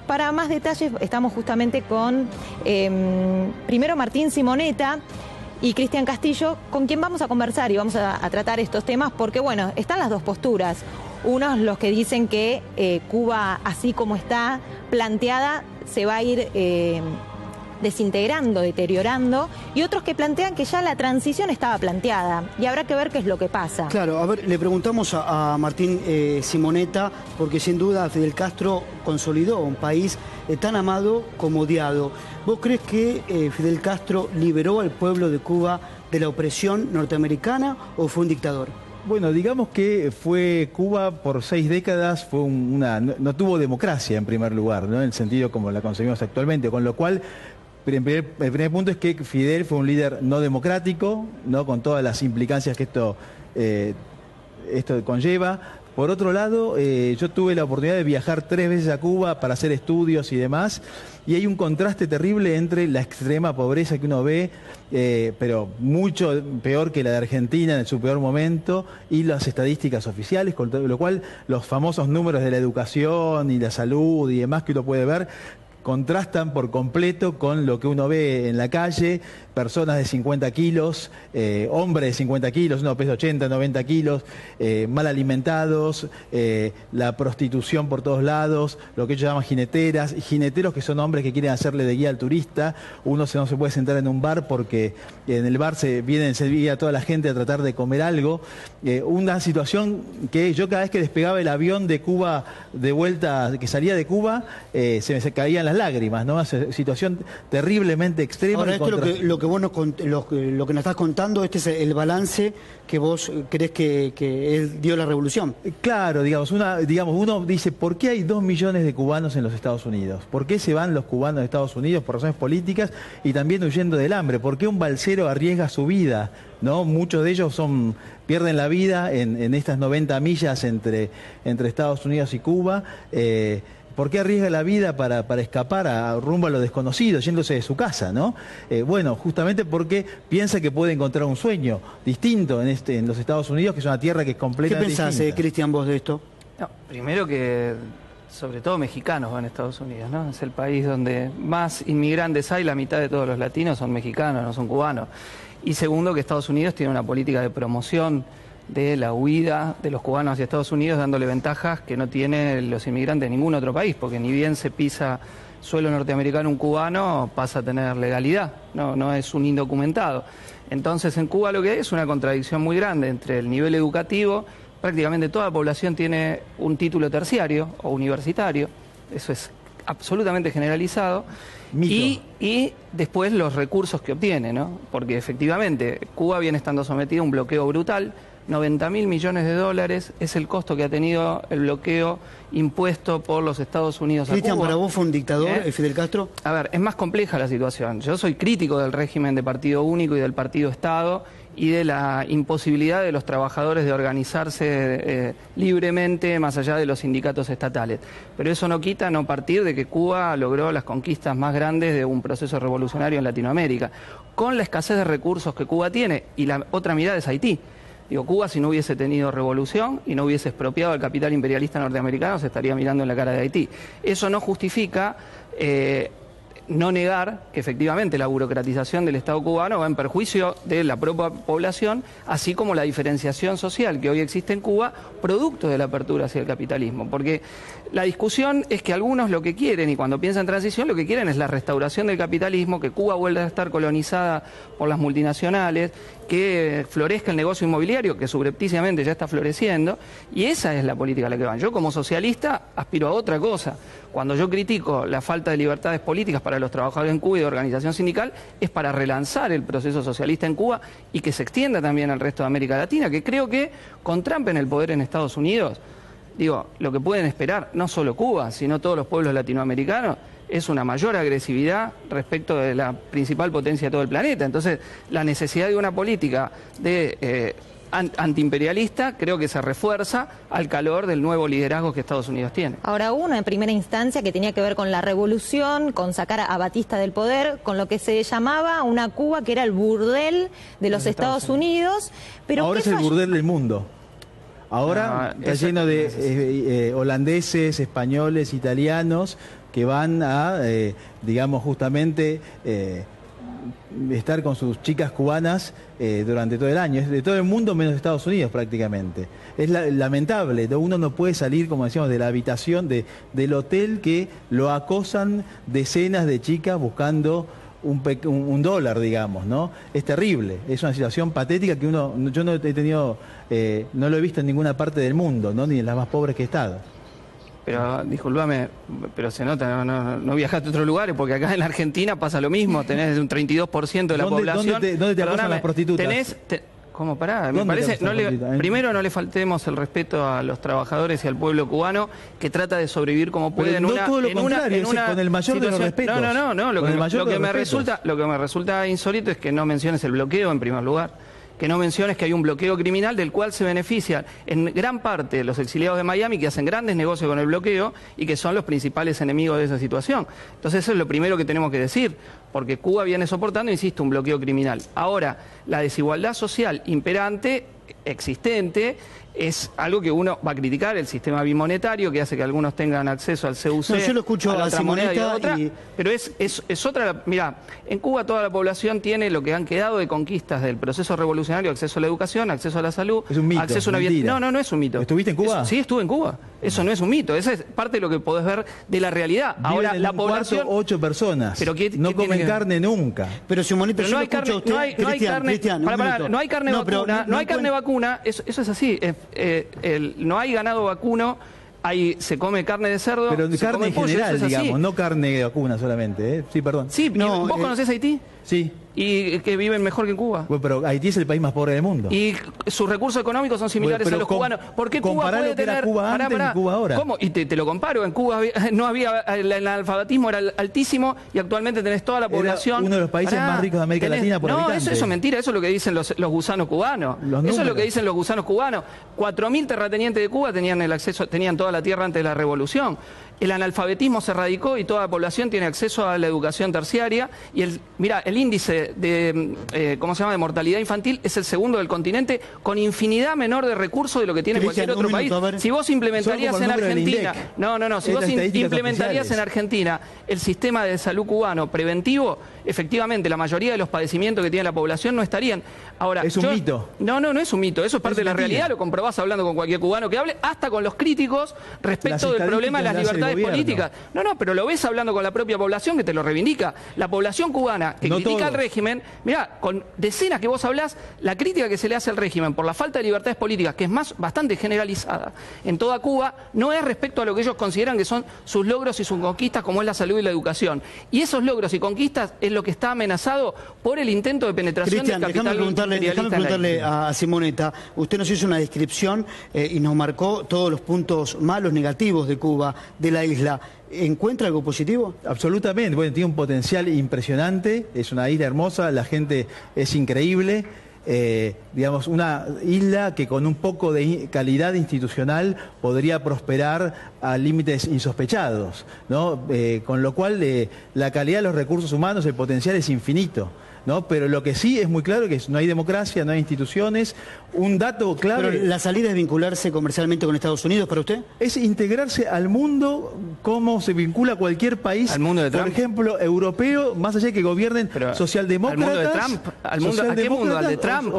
Para más detalles estamos justamente con primero Martín Simonetta y Cristian Castillo, con quien vamos a conversar y vamos a tratar estos temas porque, bueno, están las dos posturas. Unos los que dicen que Cuba, así como está planteada, se va a ir desintegrando, deteriorando, y otros que plantean que ya la transición estaba planteada y habrá que ver qué es lo que pasa. Claro, a ver, le preguntamos a Martín Simonetta, porque sin duda Fidel Castro consolidó un país tan amado como odiado. ¿Vos crees que Fidel Castro liberó al pueblo de Cuba de la opresión norteamericana o fue un dictador? Bueno, digamos que fue Cuba por 6 décadas, no tuvo democracia en primer lugar, ¿no? En el sentido como la concebimos actualmente, con lo cual el primer punto es que Fidel fue un líder no democrático, ¿no? Con todas las implicancias que esto conlleva. Por otro lado, yo tuve la oportunidad de viajar 3 veces a Cuba para hacer estudios y demás, y hay un contraste terrible entre la extrema pobreza que uno ve, pero mucho peor que la de Argentina en su peor momento, y las estadísticas oficiales, con lo cual los famosos números de la educación y la salud y demás que uno puede ver, contrastan por completo con lo que uno ve en la calle, personas de 50 kilos, hombres de 50 kilos, uno pesa 80, 90 kilos, mal alimentados, la prostitución por todos lados, lo que ellos llaman jineteras, y jineteros que son hombres que quieren hacerle de guía al turista. Uno no se puede sentar en un bar porque en el bar se viene toda la gente a tratar de comer algo. Una situación que yo cada vez que despegaba el avión de Cuba, de vuelta, que salía de Cuba, se me caían las lágrimas, ¿no? Una situación terriblemente extrema. Ahora, esto lo que vos lo que nos estás contando, este es el balance que vos crees que dio la revolución. Claro, uno dice, ¿por qué hay 2 millones de cubanos en los Estados Unidos? ¿Por qué se van los cubanos de Estados Unidos por razones políticas y también huyendo del hambre? ¿Por qué un balsero arriesga su vida? ¿No? Muchos de ellos pierden la vida en estas 90 millas entre Estados Unidos y Cuba. ¿Por qué arriesga la vida para escapar rumbo a lo desconocido, yéndose de su casa, ¿no? Bueno, justamente porque piensa que puede encontrar un sueño distinto en los Estados Unidos, que es una tierra que es completamente distinta. ¿Qué pensás, Cristian, vos de esto? No, primero que, sobre todo mexicanos van a Estados Unidos, ¿no? Es el país donde más inmigrantes hay, la mitad de todos los latinos son mexicanos, no son cubanos. Y segundo, que Estados Unidos tiene una política de promoción de la huida de los cubanos hacia Estados Unidos, dándole ventajas que no tienen los inmigrantes de ningún otro país, porque ni bien se pisa suelo norteamericano un cubano, pasa a tener legalidad, no es un indocumentado. Entonces en Cuba lo que hay es una contradicción muy grande entre el nivel educativo, prácticamente toda la población tiene un título terciario o universitario, eso es absolutamente generalizado, y después los recursos que obtiene, ¿no? Porque efectivamente Cuba viene estando sometida a un bloqueo brutal. 90.000 millones de dólares es el costo que ha tenido el bloqueo impuesto por los Estados Unidos a Cuba. Cristian, ¿para vos fue un dictador, Fidel Castro? A ver, es más compleja la situación. Yo soy crítico del régimen de partido único y del partido Estado y de la imposibilidad de los trabajadores de organizarse libremente más allá de los sindicatos estatales. Pero eso no quita no partir de que Cuba logró las conquistas más grandes de un proceso revolucionario en Latinoamérica, con la escasez de recursos que Cuba tiene, y la otra mirada es Haití. Digo, Cuba, si no hubiese tenido revolución y no hubiese expropiado el capital imperialista norteamericano, se estaría mirando en la cara de Haití. Eso no justifica no negar que efectivamente la burocratización del Estado cubano va en perjuicio de la propia población, así como la diferenciación social que hoy existe en Cuba, producto de la apertura hacia el capitalismo. Porque la discusión es que algunos lo que quieren, y cuando piensan en transición, lo que quieren es la restauración del capitalismo, que Cuba vuelva a estar colonizada por las multinacionales, que florezca el negocio inmobiliario, que subrepticiamente ya está floreciendo, y esa es la política a la que van. Yo como socialista aspiro a otra cosa. Cuando yo critico la falta de libertades políticas para los trabajadores en Cuba y de organización sindical, es para relanzar el proceso socialista en Cuba y que se extienda también al resto de América Latina, que creo que con Trump en el poder en Estados Unidos, digo, lo que pueden esperar no solo Cuba, sino todos los pueblos latinoamericanos, es una mayor agresividad respecto de la principal potencia de todo el planeta. Entonces, la necesidad de una política de antiimperialista creo que se refuerza al calor del nuevo liderazgo que Estados Unidos tiene. Ahora, hubo una primera instancia que tenía que ver con la revolución, con sacar a Batista del poder, con lo que se llamaba una Cuba que era el burdel de los Estados Unidos. Pero ahora es el burdel del mundo. Ahora está lleno de holandeses, españoles, italianos, que van a, digamos, justamente estar con sus chicas cubanas durante todo el año. Es de todo el mundo menos de Estados Unidos prácticamente. Es lamentable, uno no puede salir, como decíamos, de la habitación, del hotel, que lo acosan decenas de chicas buscando un dólar, digamos, ¿no? Es terrible, es una situación patética que yo no he tenido, no lo he visto en ninguna parte del mundo, ¿no? Ni en las más pobres que he estado. Pero, discúlpame, pero se nota, no viajaste a otros lugares, porque acá en la Argentina pasa lo mismo, tenés un 32% de la población. ¿Dónde te acosan las prostitutas? ¿Cómo pará? Me parece, primero no le faltemos el respeto a los trabajadores y al pueblo cubano, que trata de sobrevivir como puede con el mayor de los respetos. No, lo que me resulta insólito es que no menciones el bloqueo en primer lugar. Que no menciones que hay un bloqueo criminal del cual se benefician en gran parte los exiliados de Miami, que hacen grandes negocios con el bloqueo y que son los principales enemigos de esa situación. Entonces eso es lo primero que tenemos que decir, porque Cuba viene soportando, insisto, un bloqueo criminal. Ahora, la desigualdad social imperante, existente, es algo que uno va a criticar, el sistema bimonetario, que hace que algunos tengan acceso al CUC, yo lo escucho a la otra moneda y a otra, y... pero es otra. Mirá, en Cuba toda la población tiene lo que han quedado de conquistas del proceso revolucionario: acceso a la educación, acceso a la salud, es un mito, acceso a una vida. No es un mito. ¿Estuviste en Cuba? Sí, estuve en Cuba. Eso no es un mito, esa es parte de lo que podés ver de la realidad. Ahora, la población... 8 personas, pero no comen carne nunca. Pero Simoneta, no hay carne, no hay carne vacuna, no hay carne vacuna, eso es así. No hay ganado vacuno, se come carne de cerdo. Pero carne en general, digamos, así. no carne de vacuna solamente, ¿eh? Sí, perdón. Sí, ¿vos conocés Haití? Sí. ¿Y que viven mejor que en Cuba? Bueno, pero Haití es el país más pobre del mundo. Y sus recursos económicos son similares a los cubanos. ¿Por qué Cuba puede tener... Cuba antes y Cuba ahora. ¿Cómo? Y te lo comparo. En Cuba el analfabetismo era altísimo y actualmente tenés toda la población... Era uno de los países más ricos de América Latina por habitante. No, eso es mentira. Eso es lo que dicen los gusanos cubanos. Eso es lo que dicen los gusanos cubanos. 4.000 terratenientes de Cuba tenían toda la tierra antes de la revolución. El analfabetismo se erradicó y toda la población tiene acceso a la educación terciaria. Y el índice de de mortalidad infantil es el segundo del continente, con infinidad menor de recursos de lo que tiene cualquier otro país. Si vos implementarías en Argentina, si vos implementarías en Argentina el sistema de salud cubano preventivo, efectivamente la mayoría de los padecimientos que tiene la población no estarían. Ahora, es un mito. No es un mito, eso es parte de la realidad, lo comprobás hablando con cualquier cubano que hable, hasta con los críticos respecto del problema de las libertades políticas. Pero lo ves hablando con la propia población que te lo reivindica. La población cubana que critica al régimen, mirá, con decenas que vos hablás, la crítica que se le hace al régimen por la falta de libertades políticas, que es bastante generalizada en toda Cuba, no es respecto a lo que ellos consideran que son sus logros y sus conquistas, como es la salud y la educación. Y esos logros y conquistas es lo que está amenazado por el intento de penetración del capital imperialista. Déjame preguntarle a Simoneta, usted nos hizo una descripción y nos marcó todos los puntos malos, negativos de Cuba, de la isla. ¿Encuentra algo positivo? Absolutamente, bueno, tiene un potencial impresionante, es una isla hermosa, la gente es increíble, digamos, una isla que con un poco de calidad institucional podría prosperar a límites insospechados, ¿no? Con lo cual la calidad de los recursos humanos, el potencial es infinito, ¿no? Pero lo que sí es muy claro que no hay democracia, no hay instituciones. Un dato clave... ¿Pero la salida es vincularse comercialmente con Estados Unidos para usted? Es integrarse al mundo como se vincula cualquier país, al mundo de Trump, por ejemplo, europeo, más allá de que gobiernen socialdemócratas. ¿Al mundo de Trump? ¿A qué mundo? ¿Al de Trump?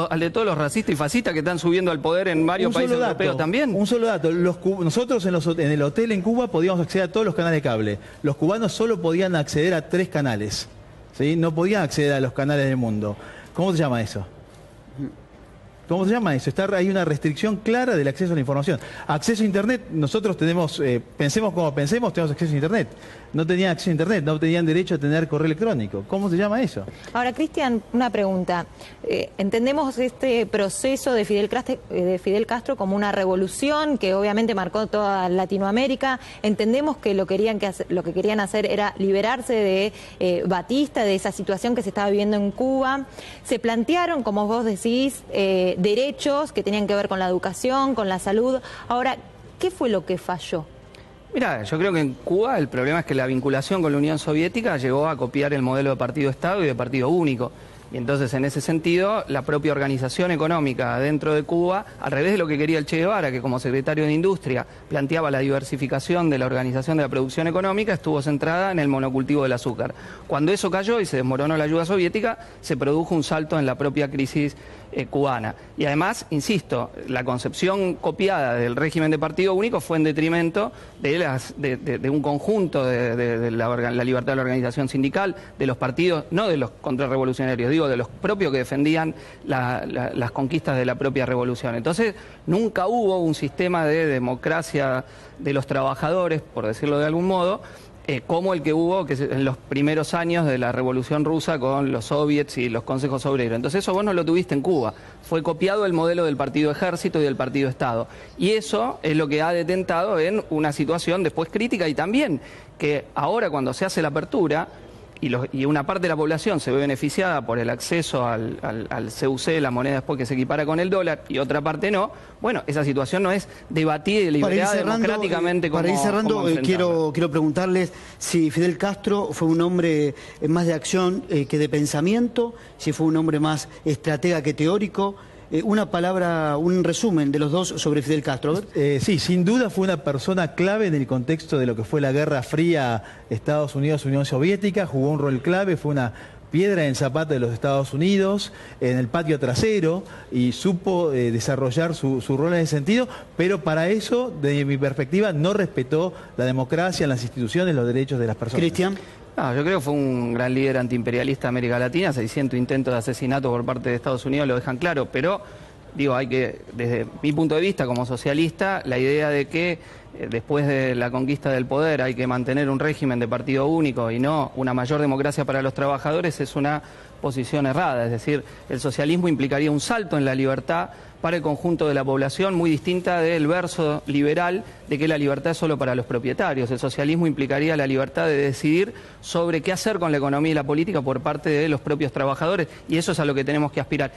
¿Al de todos los racistas y fascistas que están subiendo al poder en varios países europeos también? Un solo dato. Nosotros en el hotel en Cuba podíamos acceder a todos los canales de cable. Los cubanos solo podían acceder a 3 canales. ¿Sí? No podían acceder a los canales del mundo. ¿Cómo se llama eso? ¿Cómo se llama eso? Hay una restricción clara del acceso a la información. Acceso a Internet, nosotros tenemos, pensemos como pensemos, tenemos acceso a Internet. No tenían acceso a Internet, no tenían derecho a tener correo electrónico. ¿Cómo se llama eso? Ahora, Cristian, una pregunta. Entendemos este proceso de Fidel Castro como una revolución que obviamente marcó toda Latinoamérica. Entendemos que lo que querían hacer era liberarse de Batista, de esa situación que se estaba viviendo en Cuba. Se plantearon, como vos decís, derechos que tenían que ver con la educación, con la salud. Ahora, ¿qué fue lo que falló? Mira, yo creo que en Cuba el problema es que la vinculación con la Unión Soviética llegó a copiar el modelo de partido-Estado y de partido único. Y entonces, en ese sentido, la propia organización económica dentro de Cuba, al revés de lo que quería el Che Guevara, que como secretario de Industria planteaba la diversificación de la organización de la producción económica, estuvo centrada en el monocultivo del azúcar. Cuando eso cayó y se desmoronó la ayuda soviética, se produjo un salto en la propia crisis cubana. Y además, insisto, la concepción copiada del régimen de partido único fue en detrimento de un conjunto de la libertad de la organización sindical, de los partidos, no de los contrarrevolucionarios, digo, de los propios que defendían las conquistas de la propia revolución. Entonces, nunca hubo un sistema de democracia de los trabajadores, por decirlo de algún modo, como el que hubo en los primeros años de la Revolución Rusa con los soviets y los consejos obreros. Entonces eso vos no lo tuviste en Cuba. Fue copiado el modelo del Partido Ejército y del Partido Estado. Y eso es lo que ha detentado en una situación después crítica, y también que ahora, cuando se hace la apertura y una parte de la población se ve beneficiada por el acceso al CUC, la moneda después que se equipara con el dólar, y otra parte no, bueno, esa situación no es debatida y liberada democráticamente como... Para ir cerrando, quiero preguntarles si Fidel Castro fue un hombre más de acción que de pensamiento, si fue un hombre más estratega que teórico. Una palabra, un resumen de los dos sobre Fidel Castro. Sí, sin duda fue una persona clave en el contexto de lo que fue la Guerra Fría Estados Unidos-Unión Soviética, jugó un rol clave, fue una piedra en el zapato de los Estados Unidos, en el patio trasero, y supo desarrollar su rol en ese sentido, pero para eso, desde mi perspectiva, no respetó la democracia, las instituciones, los derechos de las personas. Cristian. No, yo creo que fue un gran líder antiimperialista de América Latina. 600 intentos de asesinato por parte de Estados Unidos lo dejan claro, pero digo, hay que, desde mi punto de vista como socialista, la idea de que después de la conquista del poder hay que mantener un régimen de partido único y no una mayor democracia para los trabajadores es una posición errada. Es decir, el socialismo implicaría un salto en la libertad para el conjunto de la población, muy distinta del verso liberal de que la libertad es solo para los propietarios. El socialismo implicaría la libertad de decidir sobre qué hacer con la economía y la política por parte de los propios trabajadores, y eso es a lo que tenemos que aspirar.